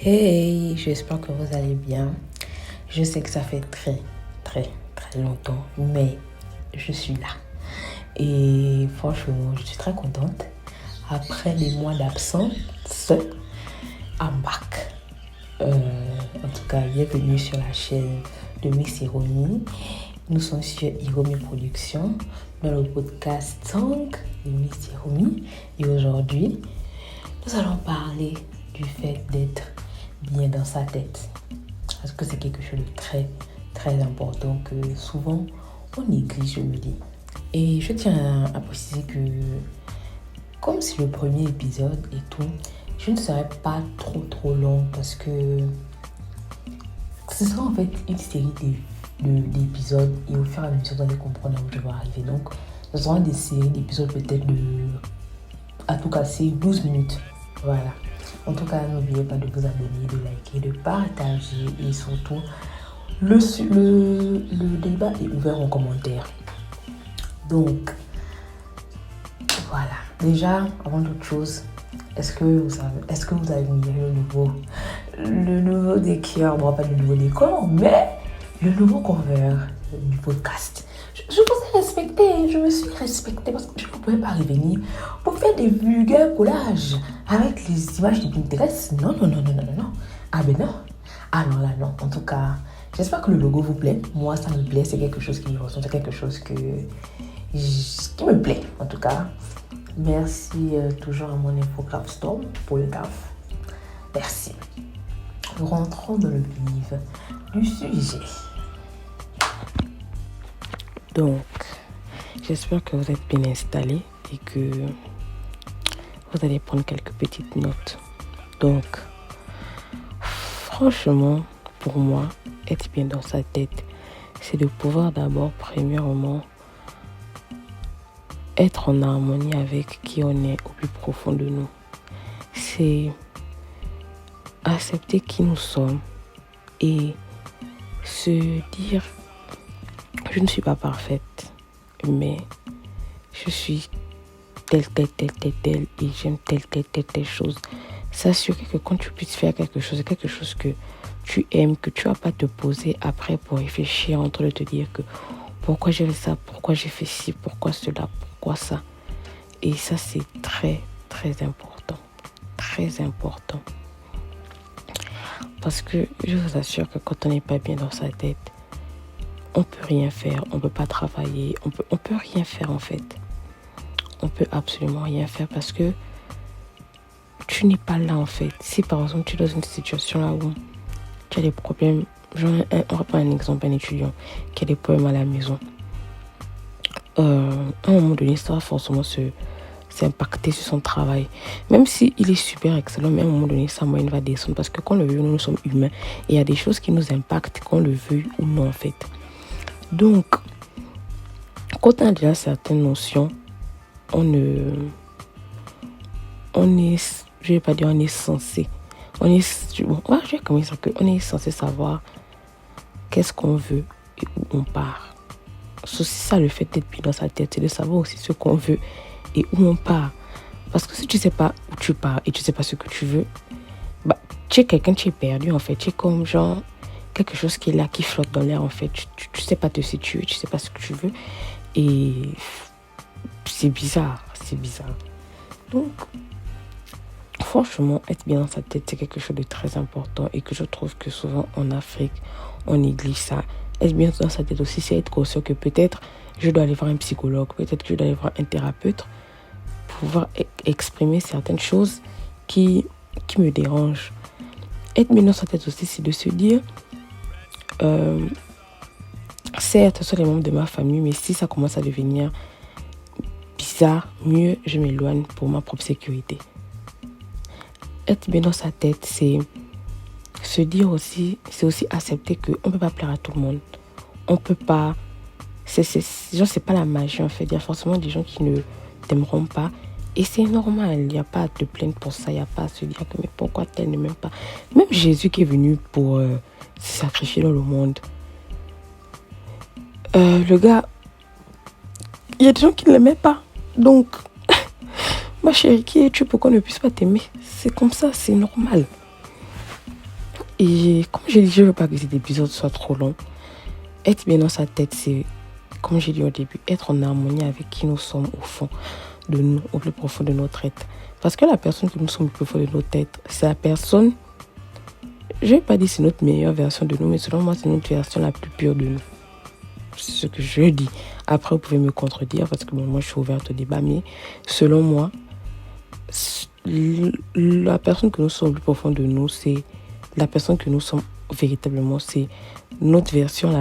Hey, j'espère que vous allez bien. Je sais que ça fait très longtemps, mais je suis là. Et franchement, je suis très contente. Après des mois d'absence, I'm back. En tout cas, bienvenue sur la chaîne de Miss Hiromi. Nous sommes sur Hiromi Productions, dans le podcast Song de Miss Hiromi. Et aujourd'hui, nous allons parler du fait d'être bien dans sa tête. Parce que c'est quelque chose de très important que souvent on néglige, je me dis. Et je tiens à préciser que comme c'est le premier épisode et tout, je ne serai pas trop long parce que ce sera en fait une série d'épisodes et au fur et à mesure vous allez comprendre où je vais arriver. Donc ce sera des séries d'épisodes peut-être à tout casser 12 minutes. Voilà. En tout cas, n'oubliez pas de vous abonner, de liker, de partager et surtout, le débat est ouvert en commentaire. Donc, voilà. Déjà, avant toute chose, est-ce que vous avez mis le nouveau décor, bon, pas le nouveau décor, mais le nouveau cover du podcast. Je vous ai respecté, je me suis respectée parce que je ne pouvais pas revenir pour faire des vulgaires collages avec les images de Pinterest. Non. Ah ben non. Ah non, là non. En tout cas, j'espère que le logo vous plaît. Moi, ça me plaît. C'est quelque chose qui me ressemble. C'est quelque chose qui me plaît, en tout cas. Merci toujours à mon infographe Storm pour le taf. Merci. Rentrons dans le vif du sujet. Donc, j'espère que vous êtes bien installés et que vous allez prendre quelques petites notes. Donc, franchement, pour moi, être bien dans sa tête, c'est de pouvoir d'abord, premièrement, être en harmonie avec qui on est au plus profond de nous. C'est accepter qui nous sommes et se dire: je ne suis pas parfaite, mais je suis telle et j'aime telle chose. S'assurer que quand tu puisses faire quelque chose que tu aimes, que tu vas pas te poser après pour réfléchir en train de te dire que pourquoi j'ai fait ça, pourquoi j'ai fait ci, pourquoi cela, pourquoi ça. Et ça, c'est très important. Très important. Parce que je vous assure que quand on n'est pas bien dans sa tête, on peut rien faire, on peut pas travailler, on peut rien faire en fait. On peut absolument rien faire parce que tu n'es pas là en fait. Si par exemple tu es dans une situation là où tu as des problèmes, on va prendre un exemple, un étudiant qui a des problèmes à la maison. À un moment donné, ça va forcément s'impacter sur son travail. Même s'il est super excellent, mais à un moment donné, sa moyenne va descendre parce que quand on le veut, nous sommes humains et il y a des choses qui nous impactent qu'on le veuille ou non en fait. Donc, quand on a déjà certaines notions, je vais pas dire on est censé, on est censé savoir qu'est-ce qu'on veut et où on part. C'est ça le fait d'être bien dans sa tête, c'est de savoir aussi ce qu'on veut et où on part. Parce que si tu sais pas où tu pars et tu sais pas ce que tu veux, tu es quelqu'un, tu es perdu en fait, tu es comme genre quelque chose qui est là, qui flotte dans l'air en fait. Tu sais pas te situer, tu sais pas ce que tu veux. Et c'est bizarre. Donc, franchement, être bien dans sa tête, c'est quelque chose de très important et que je trouve que souvent en Afrique, on néglige ça. Être bien dans sa tête aussi, c'est être conscient que peut-être je dois aller voir un psychologue, peut-être que je dois aller voir un thérapeute pour pouvoir exprimer certaines choses qui me dérangent. Être bien dans sa tête aussi, c'est de se dire certes, ce sont les membres de ma famille, mais si ça commence à devenir bizarre, mieux je m'éloigne pour ma propre sécurité. Être bien dans sa tête, c'est se dire aussi, c'est aussi accepter qu'on ne peut pas plaire à tout le monde. On peut pas, c'est pas la magie en fait. Il y a forcément des gens qui ne t'aimeront pas. Et c'est normal, il n'y a pas à te plaindre pour ça, il n'y a pas à se dire que mais pourquoi tel ne m'aime pas. Même Jésus qui est venu pour se sacrifier dans le monde. Le gars, il y a des gens qui ne l'aimaient pas. Donc, ma chérie, qui es-tu pour qu'on ne puisse pas t'aimer? C'est comme ça, c'est normal. Et comme j'ai dit, je ne veux pas que cet épisode soit trop long. Être bien dans sa tête, c'est, comme j'ai dit au début, être en harmonie avec qui nous sommes au fond de nous, au plus profond de notre être. Parce que la personne que nous sommes au plus profond de notre être, c'est la personne, je ne vais pas dire c'est notre meilleure version de nous, mais selon moi, c'est notre version la plus pure de nous. C'est ce que je dis. Après, vous pouvez me contredire parce que bon, moi, je suis ouverte au débat, mais selon moi, la personne que nous sommes au plus profond de nous, c'est la personne que nous sommes véritablement, c'est notre version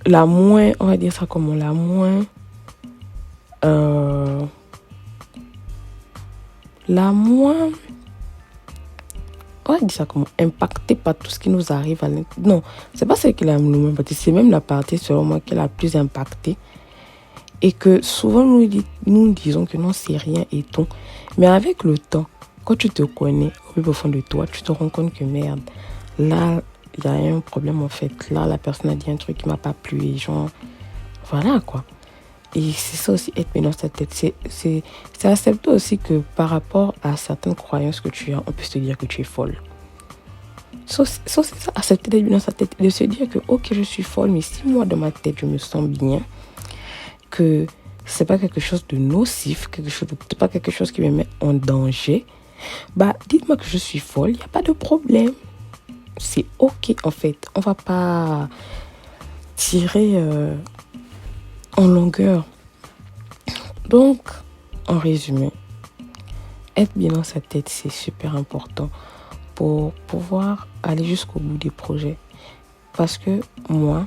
la moins, on va dire ça comment, la moins, on va dire ça comment, impactée par tout ce qui nous arrive à l'intérieur. Non, c'est pas celle qui est la moins impactée, c'est même la partie selon moi qui est la plus impactée. Et que souvent nous disons que non, c'est rien et tout. Mais avec le temps, quand tu te connais au plus profond de toi, tu te rends compte que merde, là, il y a un problème en fait. Là, la personne a dit un truc qui m'a pas plu et genre, voilà quoi. Et c'est ça aussi, être bien dans sa tête. C'est accepter aussi que par rapport à certaines croyances que tu as, on peut se dire que tu es folle. C'est ça, accepter d'être bien dans sa tête. De se dire que, ok, je suis folle, mais si moi, dans ma tête, je me sens bien, que c'est pas quelque chose de nocif, c'est pas quelque chose qui me met en danger, bah, dites-moi que je suis folle, il n'y a pas de problème. C'est ok, en fait. On va pas tirer en longueur. Donc, en résumé, être bien dans sa tête, c'est super important pour pouvoir aller jusqu'au bout des projets. Parce que moi,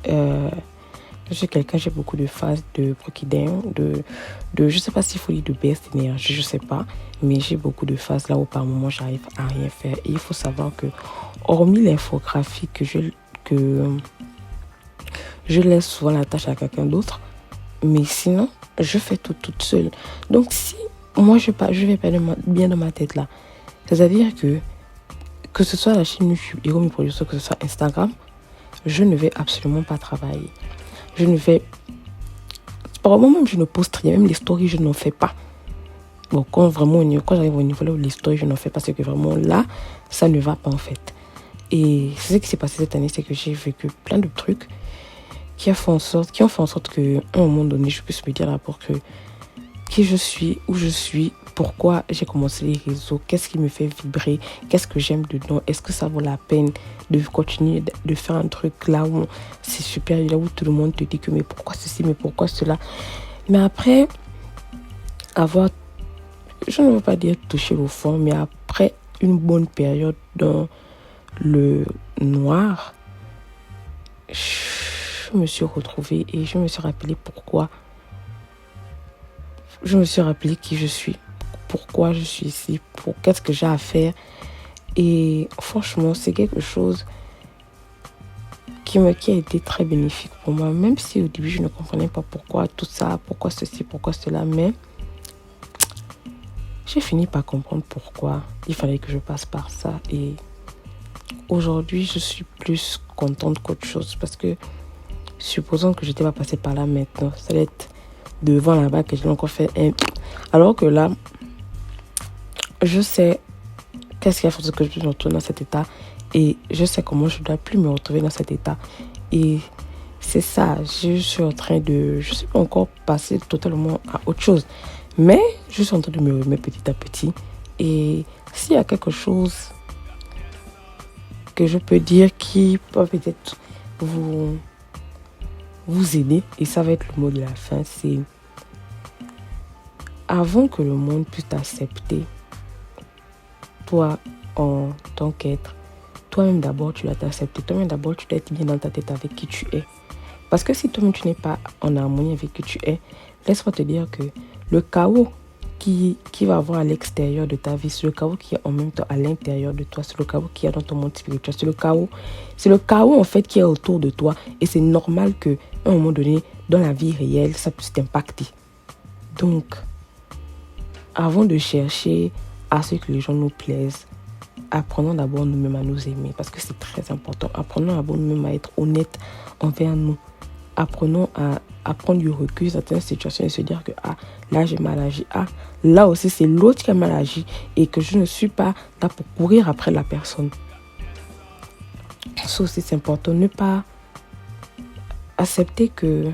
je suis quelqu'un, j'ai beaucoup de phases de broquidin, je sais pas s'il faut dire de baisse d'énergie, je sais pas, mais j'ai beaucoup de phases là où par moment j'arrive à rien faire. Et il faut savoir que, hormis l'infographie que je laisse souvent la tâche à quelqu'un d'autre, mais sinon, je fais tout toute seule. Donc si moi je vais pas bien dans ma tête là, c'est-à-dire que ce soit la chaîne YouTube Hiromi Producer, que ce soit Instagram, je ne vais absolument pas travailler. Par le moment même, je ne poste rien, même les stories, je n'en fais pas. Bon, quand j'arrive au niveau là où les stories, je n'en fais pas, c'est que vraiment là, ça ne va pas en fait. Et c'est ce qui s'est passé cette année, c'est que j'ai vécu plein de trucs qui ont fait en sorte qu'à un moment donné, je puisse me dire d'abord que qui je suis, où je suis, pourquoi j'ai commencé les réseaux, qu'est-ce qui me fait vibrer, qu'est-ce que j'aime dedans, est-ce que ça vaut la peine de continuer de faire un truc là où c'est super, là où tout le monde te dit que mais pourquoi ceci, mais pourquoi cela. Mais après je ne veux pas dire toucher au fond, mais après une bonne période dans le noir, je me suis retrouvée et je me suis rappelé pourquoi. Je me suis rappelé qui je suis, pourquoi je suis ici, qu'est-ce que j'ai à faire. Et franchement, c'est quelque chose qui a été très bénéfique pour moi, même si au début je ne comprenais pas pourquoi tout ça, pourquoi ceci, pourquoi cela, mais j'ai fini par comprendre pourquoi il fallait que je passe par ça. Et aujourd'hui, je suis plus contente qu'autre chose parce que supposons que je n'étais pas passée par là maintenant, ça allait être devant là-bas que j'ai encore fait un... Alors que là, je sais qu'est-ce qu'il y a fait que je me retrouve dans cet état et je sais comment je ne dois plus me retrouver dans cet état. Et c'est ça, je suis en train de... Je ne suis pas encore passée totalement à autre chose, mais je suis en train de me remettre petit à petit. Et s'il y a quelque chose que je peux dire qui peut peut-être vous aider, et ça va être le mot de la fin, c'est avant que le monde puisse t'accepter, toi en tant qu'être, toi-même d'abord tu dois t'accepter, toi-même d'abord tu dois être bien dans ta tête avec qui tu es. Parce que si toi-même tu n'es pas en harmonie avec qui tu es, laisse-moi te dire que le chaos qui va avoir à l'extérieur de ta vie, c'est le chaos qui est en même temps à l'intérieur de toi, c'est le chaos qui est dans ton monde spirituel, c'est le chaos en fait qui est autour de toi et c'est normal que à un moment donné dans la vie réelle ça puisse t'impacter. Donc avant de chercher à ce que les gens nous plaisent, apprenons d'abord nous-mêmes à nous aimer parce que c'est très important. Apprenons d'abord nous-mêmes à être honnêtes envers nous. Apprenons à prendre du recul sur certaines situations et se dire que là j'ai mal agi, là aussi c'est l'autre qui a mal agi et que je ne suis pas là pour courir après la personne. Ça aussi, c'est important. Ne pas accepter que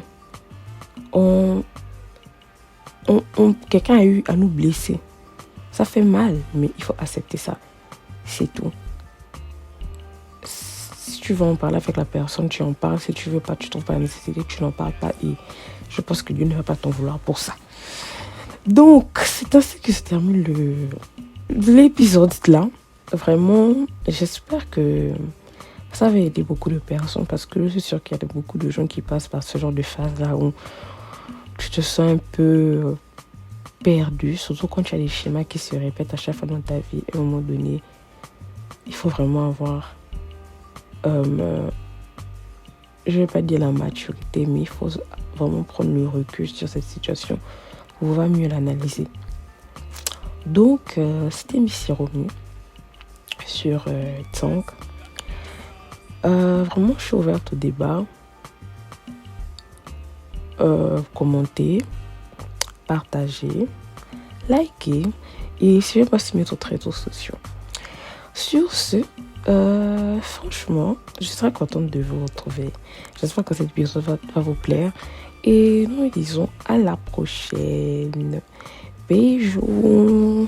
quelqu'un a eu à nous blesser. Ça fait mal, mais il faut accepter ça. C'est tout. Si tu veux en parler avec la personne, tu en parles. Si tu veux pas, tu trouves pas la nécessité, tu n'en parles pas. Et je pense que Dieu ne va pas t'en vouloir pour ça. Donc, c'est ainsi que se termine l'épisode là. Vraiment, j'espère que ça va aider beaucoup de personnes parce que je suis sûre qu'il y a beaucoup de gens qui passent par ce genre de phase là où tu te sens un peu perdu, surtout quand tu as des schémas qui se répètent à chaque fois dans ta vie. À un moment donné, il faut vraiment avoir, je vais pas dire la maturité, mais il faut vraiment prendre le recul sur cette situation pour pouvoir mieux l'analyser. Donc, c'était Miss Romy sur Tank. Vraiment, je suis ouverte au débat. Commentez, partagez, likez et suivez pas sur mes autres réseaux sociaux. Sur ce, franchement, je serais contente de vous retrouver. J'espère que cet épisode va vous plaire et nous disons à la prochaine. Bisous.